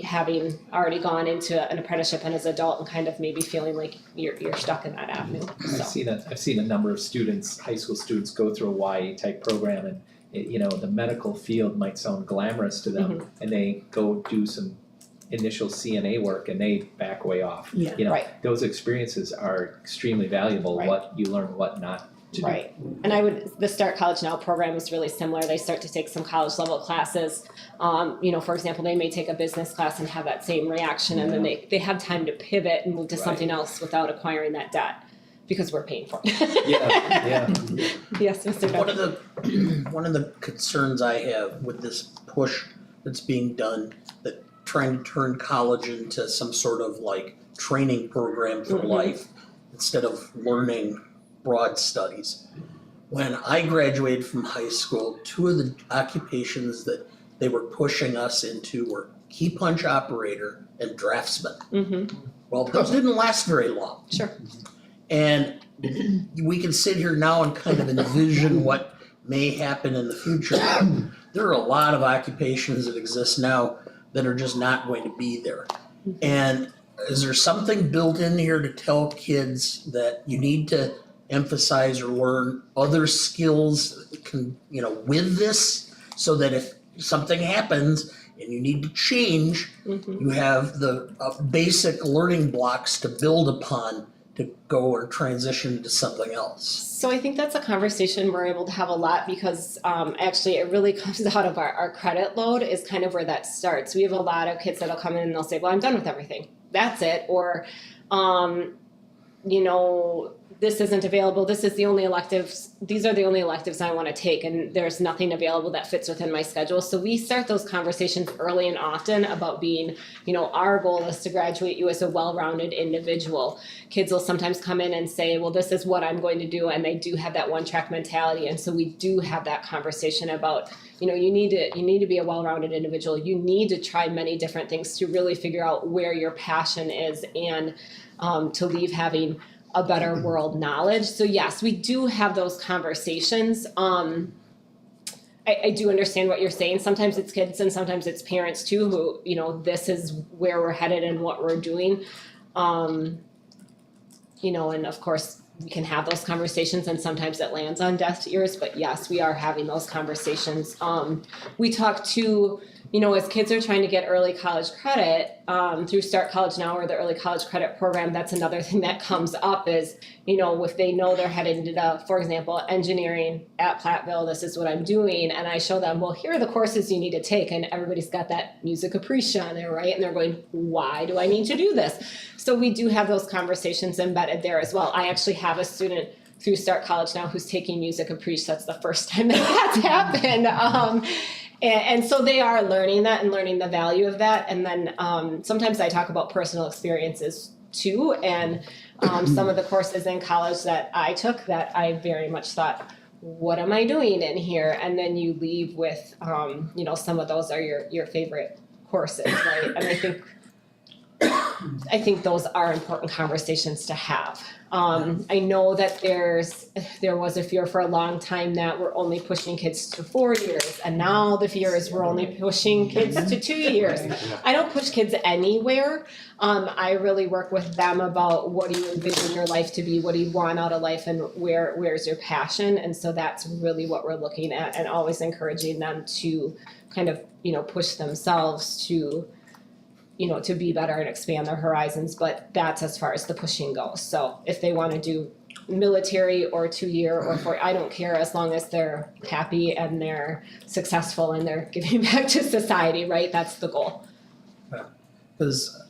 L: having already gone into an apprenticeship and as an adult and kind of maybe feeling like you're stuck in that avenue. So.
F: I've seen a number of students, high school students, go through a YA type program, and the medical field might sound glamorous to them, and they go do some initial CNA work and they back way off.
K: Yeah.
F: Those experiences are extremely valuable.
L: Right.
F: What you learn, what not to do.
L: Right. And the Start College Now program is really similar. They start to take some college level classes. For example, they may take a business class and have that same reaction, and then they have time to pivot and move to something else without acquiring that debt, because we're paying for it.
F: Yeah.
L: Yes, Mr. Dunn.
B: One of the concerns I have with this push that's being done, that trying to turn college into some sort of training program for life instead of learning broad studies. when I graduated from high school, two of the occupations that they were pushing us into were key punch operator and draftsman.
L: Mm-hmm.
B: Well, those didn't last very long.
L: Sure.
B: And we can sit here now and kind of envision what may happen in the future. There are a lot of occupations that exist now that are just not going to be there. And is there something built in here to tell kids that you need to emphasize or learn other skills with this, so that if something happens and you need to change, you have the basic learning blocks to build upon to go or transition into something else?
L: So I think that's a conversation we're able to have a lot, because actually it really comes out of our credit load is kind of where that starts. We have a lot of kids that'll come in and they'll say, well, I'm done with everything. That's it. Or, this isn't available. This is the only electives. These are the only electives I want to take, and there's nothing available that fits within my schedule. So we start those conversations early and often about being, our goal is to graduate you as a well-rounded individual. Kids will sometimes come in and say, well, this is what I'm going to do, and they do have that one-track mentality. And so we do have that conversation about, you need to be a well-rounded individual. You need to try many different things to really figure out where your passion is, and to leave having a better world knowledge. So yes, we do have those conversations. I do understand what you're saying. Sometimes it's kids and sometimes it's parents too who, this is where we're headed and what we're doing. And of course we can have those conversations and sometimes it lands on deaf ears, but yes, we are having those conversations. We talk to, as kids are trying to get early college credit through Start College Now or the early college credit program, that's another thing that comes up is, if they know they're headed into, for example, engineering at Platteville, this is what I'm doing. And I show them, well, here are the courses you need to take. And everybody's got that music appreciation on there, right? And they're going, why do I need to do this? So we do have those conversations embedded there as well. I actually have a student through Start College Now who's taking music appreciation. That's the first time that's happened. And so they are learning that and learning the value of that. And then sometimes I talk about personal experiences too. And some of the courses in college that I took that I very much thought, what am I doing in here? And then you leave with, some of those are your favorite courses, right? And I think those are important conversations to have. I know that there was a fear for a long time that we're only pushing kids to 4 years, and now the fear is we're only pushing kids to 2 years. I don't push kids anywhere. I really work with them about what do you envision your life to be, what do you want out of life, and where's your passion. And so that's really what we're looking at, and always encouraging them to kind of, push themselves to be better and expand their horizons, but that's as far as the pushing goes. So if they want to do military or 2 year or 4, I don't care, as long as they're happy and they're successful and they're giving back to society, right? That's the goal.
B: Because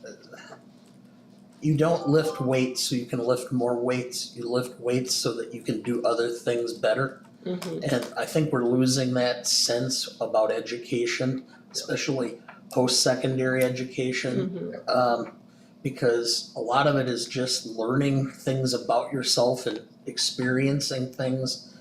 B: you don't lift weights so you can lift more weights. You lift weights so that you can do other things better.
L: Mm-hmm.
B: And I think we're losing that sense about education, especially post-secondary education, because a lot of it is just learning things about yourself and experiencing things.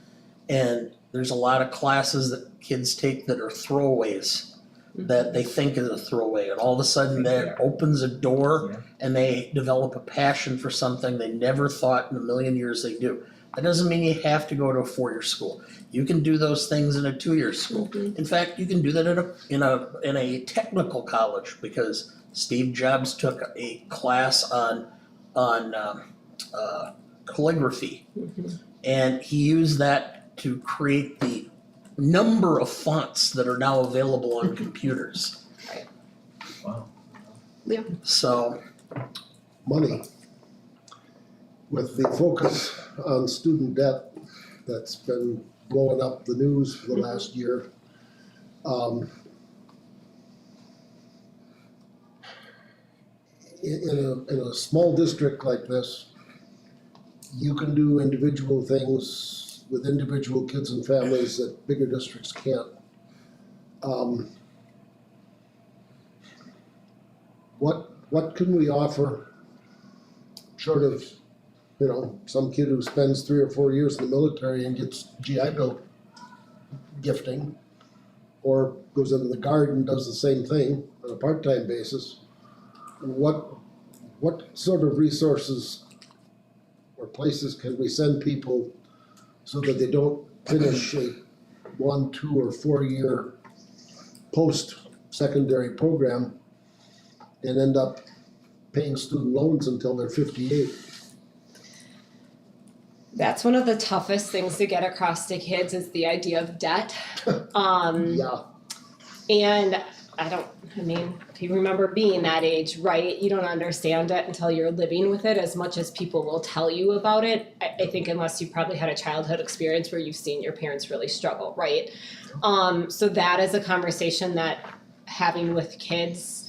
B: And there's a lot of classes that kids take that are throwaways, that they think is a throwaway, and all of a sudden that opens a door and they develop a passion for something they never thought in a million years they do. That doesn't mean you have to go to a 4-year school. You can do those things in a 2-year school. In fact, you can do that in a technical college, because Steve Jobs took a class on calligraphy, and he used that to create the number of fonts that are now available on computers.
A: Wow.
L: Yeah.
B: So,
I: Money. With the focus on student debt that's been blowing up the news for the last year, in a small district like this, you can do individual things with individual kids and families that bigger districts can't. What can we offer, short of You know, some kid who spends 3 or 4 years in the military and gets GI Bill gifting, or goes into the Guard and does the same thing on a part-time basis. What sort of resources or places can we send people so that they don't finish a 1, 2, or 4 year post-secondary program and end up paying student loans until they're 58?
L: That's one of the toughest things to get across to kids is the idea of debt.
I: Yeah,
L: And if you remember being that age, right, you don't understand it until you're living with it as much as people will tell you about it. I think unless you've probably had a childhood experience where you've seen your parents really struggle, right? So that is a conversation that having with kids,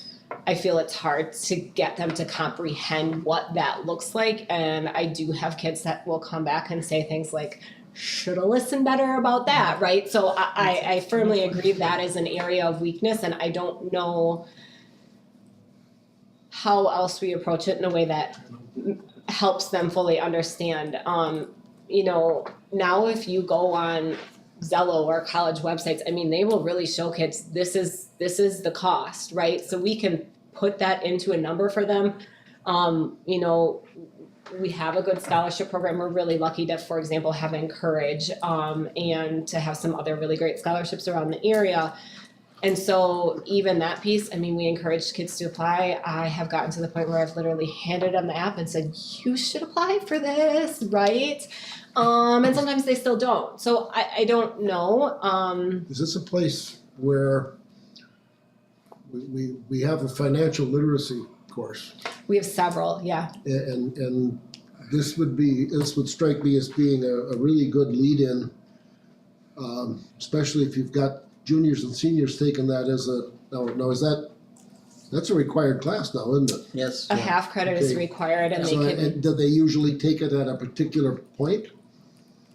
L: I feel it's hard to get them to comprehend what that looks like. And I do have kids that will come back and say things like, should have listened better about that, right? So I firmly agree that is an area of weakness, and I don't know how else we approach it in a way that helps them fully understand. Now if you go on Zello or college websites, I mean, they will really show kids this is the cost, right? So we can put that into a number for them. We have a good scholarship program. We're really lucky to, for example, have Encourage, and to have some other really great scholarships around the area. And so even that piece, I mean, we encourage kids to apply. I have gotten to the point where I've literally handed them the app and said, you should apply for this, right? And sometimes they still don't. So I don't know.
I: is this a place where we have a financial literacy course?
L: We have several, yeah.
I: And this would strike me as being a really good lead-in, especially if you've got juniors and seniors taking that as that's a required class now, isn't it?
B: Yes.
L: A half credit is
I: Okay.
L: required, and they
I: So,
L: can,
I: do they usually take it at a particular point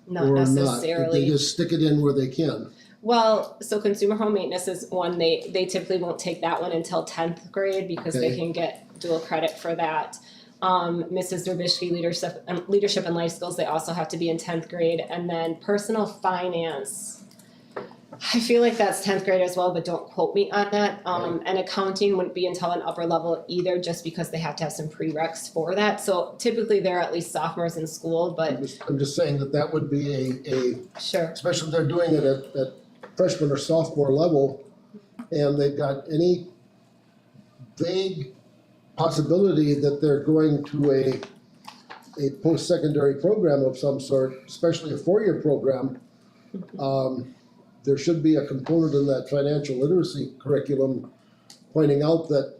L: not
I: or not?
L: necessarily.
I: They just stick it in where they can?
L: Well, so consumer home maintenance is one, they typically won't take that one until 10th grade because they
I: Okay.
L: can get dual credit for that. Mrs. Drabishki, leadership and life skills, they also have to be in 10th grade. And then personal finance, I feel like that's 10th grade as well, but don't quote me on that. And accounting wouldn't be until an upper level either, just because they have to have some prereqs for that. So typically they're at least sophomores in school, but
I: I'm just saying that would be a
L: sure.
I: especially if they're doing it at freshman or sophomore level, and they've got any vague possibility that they're going to a post-secondary program of some sort, especially a 4-year program, there should be a component in that financial literacy curriculum pointing out that,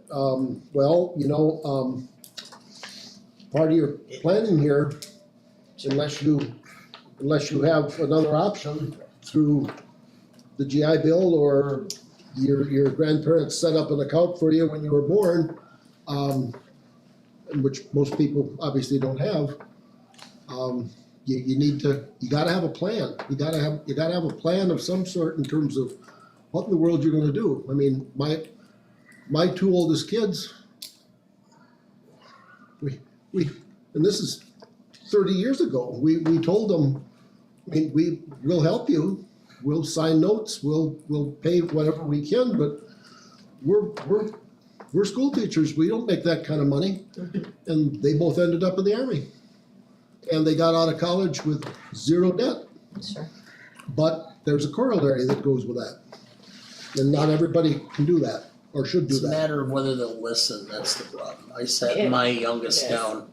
I: part of your planning here, unless you have another option through the GI Bill or your grandparents set up an account for you when you were born, which most people obviously don't have. You gotta have a plan. You gotta have a plan of some sort in terms of what in the world you're gonna do. I mean, my 2 oldest kids, and this is 30 years ago, we told them, I mean, we'll help you, we'll sign notes, we'll pay whatever we can, but we're school teachers, we don't make that kind of money. And they both ended up in the Army. And they got out of college with 0 debt.
L: Sure.
I: But there's a corollary that goes with that. And not everybody can do that or should do
B: It's a
I: that.
B: matter of whether they'll listen, that's the problem. I sat my youngest down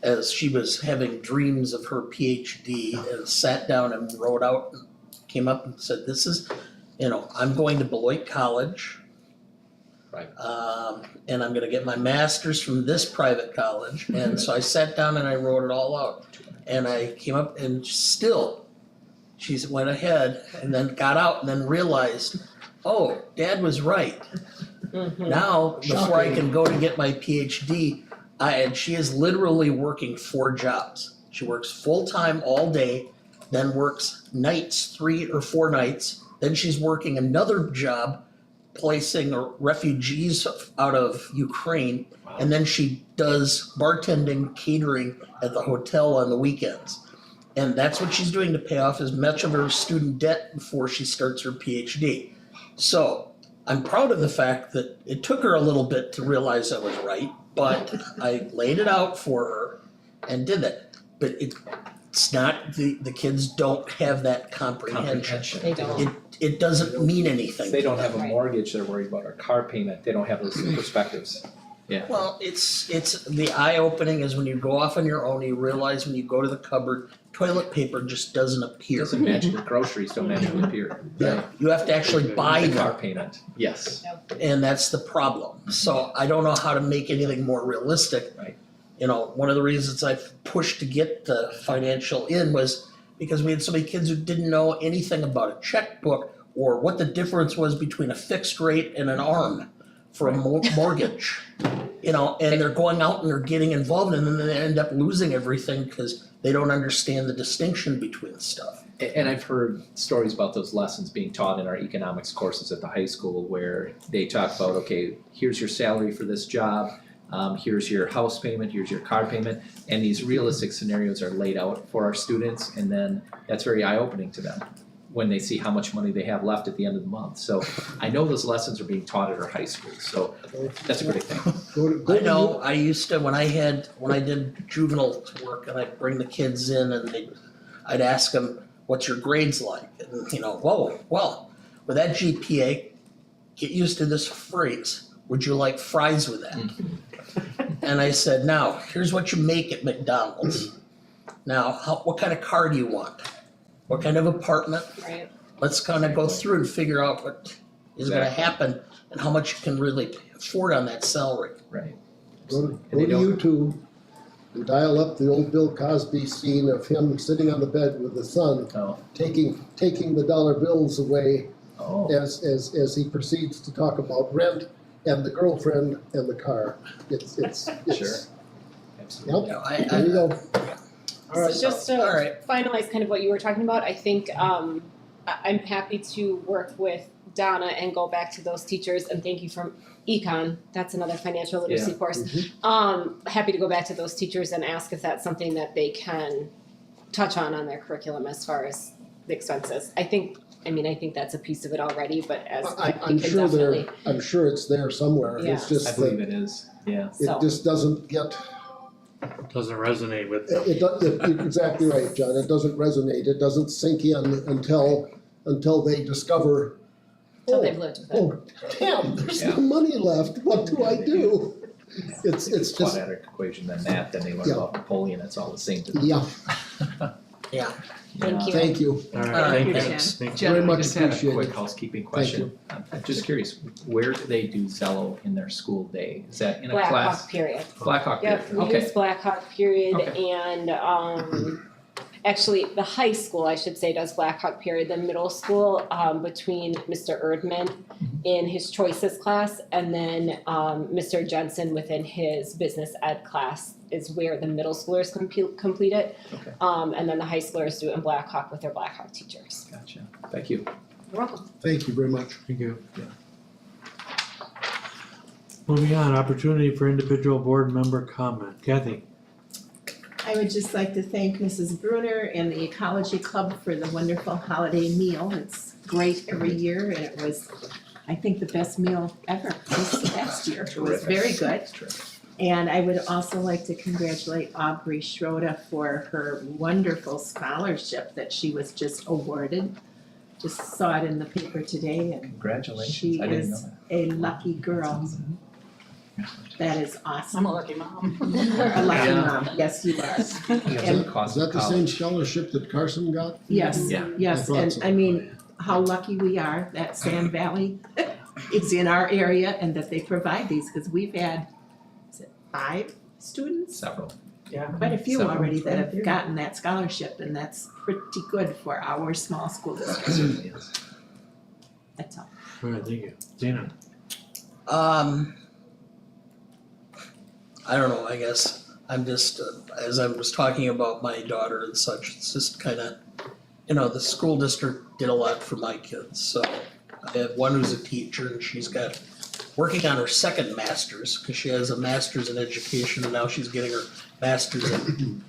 B: as she was having dreams of her PhD and sat down and wrote out, and came up and said, this is, I'm going to Beloit College.
C: Right.
B: And I'm gonna get my master's from this private college. And so I sat down and I wrote it all out. And I came up and still, she went ahead and then got out and then realized, oh, Dad was right.
L: Mm-hmm.
B: Now, before I can go to get my PhD, and she is literally working 4 jobs. She works full-time all day, then works nights, 3 or 4 nights. Then she's working another job placing refugees out of Ukraine. And then she does bartending, catering at the hotel on the weekends. And that's what she's doing to pay off as much of her student debt before she starts her PhD. So I'm proud of the fact that it took her a little bit to realize I was right, but I laid it out for her and did that. But it's not, the kids don't have that comprehension.
L: They don't.
B: It doesn't mean anything.
F: They don't have a
L: Right.
F: mortgage, they're worried about our car payment, they don't have those perspectives.
B: Well, it's the eye-opening is when you go off on your own, you realize when you go to the cupboard, toilet paper just doesn't appear.
F: Doesn't magically, groceries don't magically appear.
B: Yeah, you have to actually buy
F: The car
B: them,
F: payment, yes.
B: and that's the problem. So I don't know how to make anything more realistic.
F: Right.
B: You know, one of the reasons I pushed to get the financial in was because we had so many kids who didn't know anything about a checkbook or what the difference was between a fixed rate and an ARM for a mortgage. You know, and they're going out and they're getting involved and then they end up losing everything because they don't understand the distinction between stuff.
F: And I've heard stories about those lessons being taught in our economics courses at the high school where they talk about, okay, here's your salary for this job, here's your house payment, here's your car payment, and these realistic scenarios are laid out for our students, and then that's very eye-opening to them when they see how much money they have left at the end of the month. So I know those lessons are being taught at our high school, so that's a great thing.
B: I know, I used to, when I did juvenile work and I'd bring the kids in and I'd ask them, what's your grades like? And, you know, well, with that GPA, get used to this phrase, would you like fries with that? And I said, now, here's what you make at McDonald's. Now, what kind of car do you want? What kind of apartment?
L: Right.
B: Let's kind of go through and figure out what is gonna happen and how much you can really afford on that salary.
F: Right.
I: Go to
F: And they don't-
I: YouTube and dial up the old Bill Cosby scene of him sitting on the bed with the son,
F: Oh,
I: taking the dollar bills away
F: oh,
I: as he proceeds to talk about rent and the girlfriend and the car. It's
F: sure, absolutely.
I: Yep, there you go. All right.
L: So just to
B: All right.
L: finalize kind of what you were talking about, I think I'm happy to work with Donna and go back to those teachers, and thank you for econ, that's another financial literacy course. Happy to go back to those teachers and ask if that's something that they can touch on their curriculum as far as the expenses. I think that's a piece of it already, but as we
I: I'm
L: can
I: sure
L: definitely,
I: I'm sure it's there somewhere. It's
L: Yeah.
F: I
I: just
F: believe
I: that
F: it is, yeah.
L: so.
I: it just doesn't get,
A: Doesn't resonate with
I: you're exactly right, John. It doesn't resonate. It doesn't sink in until they discover,
L: Till they've lived with it.
I: oh, damn, there's no money left. What do I do? It's just,
F: Quadratic equation than that, then they learn
I: Yeah.
F: about Napoleon, it's all the same to them.
I: yeah,
L: Thank you.
I: thank you.
A: All right,
B: Thank you,
A: thanks. Thank you.
F: Jen,
I: Very
F: I
I: much
F: just had a
I: appreciated.
F: quick housekeeping question. I'm just curious, where do they do Zello in their school day? Is that in a
L: Blackhawk
F: class?
L: period.
F: Blackhawk period,
L: Yep, we
F: okay.
L: use Blackhawk period
F: Okay.
L: and actually the high school, I should say, does Blackhawk period. The middle school, between Mr. Erdman in his choices class and then Mr. Jensen within his business ed class is where the middle schoolers complete it.
F: Okay.
L: And then the high schoolers do it in Blackhawk with their Blackhawk teachers.
F: Gotcha, thank you.
L: You're welcome.
I: Thank you very much.
A: Thank you. Moving on, opportunity for individual board member comment. Kathy?
K: I would just like to thank Mrs. Bruner and the Ecology Club for the wonderful holiday meal. It's great every year and it was, I think, the best meal ever this past year. It was very good.
F: Terrific.
K: And I would also like to congratulate Aubrey Schroeder for her wonderful scholarship that she was just awarded. Just saw it in the paper today and
F: Congratulations,
K: she
F: I didn't know
K: is
F: that.
K: a lucky girl. That is awesome.
D: I'm a lucky mom.
K: A lucky
F: Yeah.
K: mom, yes you are.
F: Because of the cost
I: Is
F: of
I: that the same
F: college.
I: scholarship that Carson got?
K: Yes,
F: Yeah.
K: yes,
I: I thought
K: and
I: so.
K: I mean, how lucky we are that Sand Valley is in our area and that they provide these, cause we've had, is it 5 students?
F: Several.
K: Quite a few
F: Several.
K: already that have gotten that scholarship and that's pretty good for our small school district,
F: Certainly is.
K: that's all.
A: All right, thank you. Dana?
B: I don't know, I guess I'm just, as I was talking about my daughter and such, it's just kinda, the school district did a lot for my kids, so I have one who's a teacher and she's working on her second master's, cause she has a master's in education and now she's getting her master's in,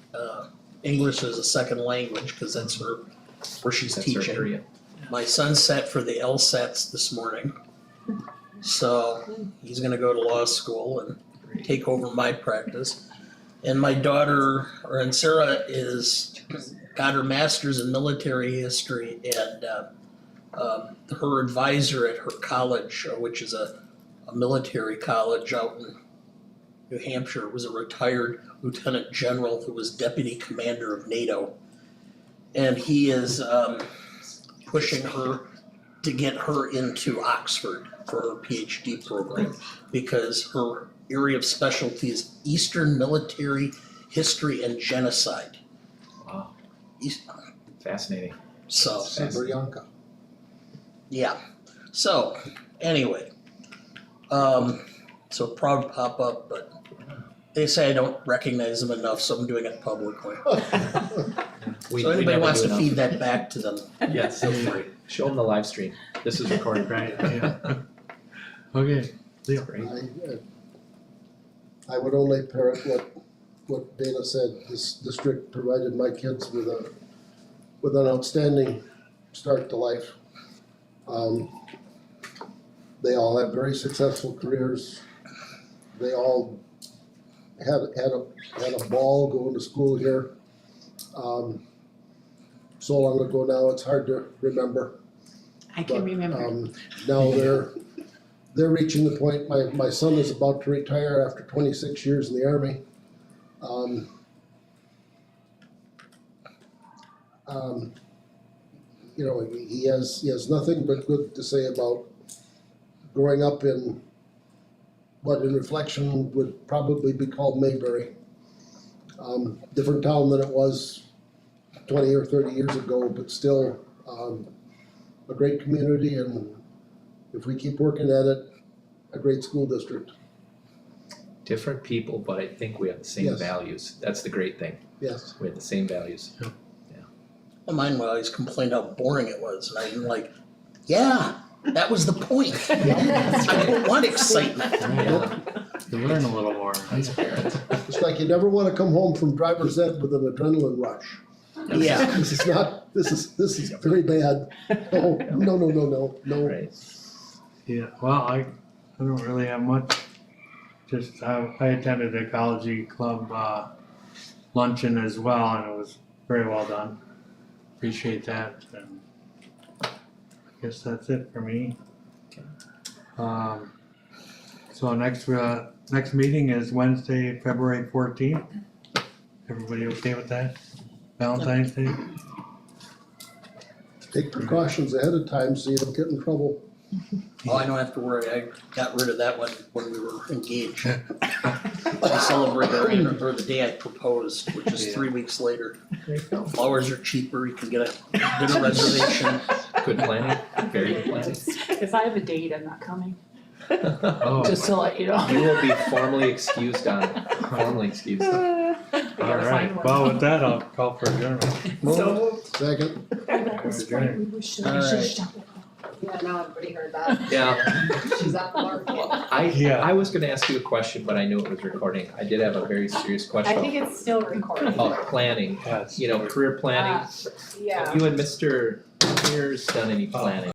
B: English as a second language, cause that's where she's
F: That's her
B: teaching.
F: area.
B: My son sat for the LSATs this morning, so he's gonna go to law school and take over my practice. And my daughter, and Sarah got her master's in military history, and her advisor at her college, which is a military college out in New Hampshire, was a retired lieutenant general who was deputy commander of NATO. And he is pushing her to get her into Oxford for her PhD program, because her area of specialty is Eastern military history and genocide.
F: Wow,
B: East-
F: fascinating.
B: So,
I: Sabryanka.
B: yeah, so, anyway. So proud to pop up, but they say I don't recognize them enough, so I'm doing it publicly. So anybody
F: never
B: wants
F: do
B: to
F: enough.
B: feed that back to them.
F: Yes, feel free. Show them the live stream. This is recorded.
A: Right, yeah. Okay, Leo.
F: Great.
I: I would only parrot what Dana said. This district provided my kids with an outstanding start to life. They all have very successful careers. They all had a ball going to school here. So long ago now, it's hard to remember.
K: I can
I: But,
K: remember.
I: Now they're reaching the point, my son is about to retire after 26 years in the Army. You know, he has nothing but good to say about growing up in what in reflection would probably be called Mayberry. Different town than it was 20 or 30 years ago, but still a great community, and if we keep working at it, a great school district.
F: Different people, but I think we have the same
I: Yes.
F: values. That's the great thing.
I: Yes.
F: We have the same values.
B: Well, mine always complained how boring it was, and I'm like, yeah, that was the point. I don't want excitement.
F: Yeah.
A: You learn a little more.
F: Nice parents.
I: It's like you never wanna come home from driver's ed with an adrenaline rush.
B: Yeah,
I: This is not, this is very bad. No.
F: Right.
A: Yeah, well, I don't really have much. Just, I attended the ecology club, luncheon as well, and it was very well done. Appreciate that, and I guess that's it for me. So next meeting is Wednesday, February 14th. Everybody okay with that? Valentine's Day?
I: Take precautions ahead of time so you don't get in trouble.
B: oh, I don't have to worry, I got rid of that when we were engaged. I celebrate or the day I proposed, which is 3 weeks later.
F: There you go.
B: Flowers are cheaper, you can get a dinner reservation.
F: Good planning. Very good planning.
D: If I have a date, I'm not coming,
A: Oh,
D: just to let you know.
F: You will be formally excused, Donna. Formally excused.
A: all right. Well, with that, I'll call for adjournment.
I: Second,
B: Alright.
J: Yeah, now everybody heard that.
F: Yeah.
J: She's at the market.
F: Well,
A: Yeah.
F: I was gonna ask you a question, but I knew it was recording. I did have a very serious
J: I
F: question
J: think it's still recording.
F: about planning,
A: Yes.
F: you know, career planning.
J: Yeah.
F: Have you and Mr. Mears done any planning?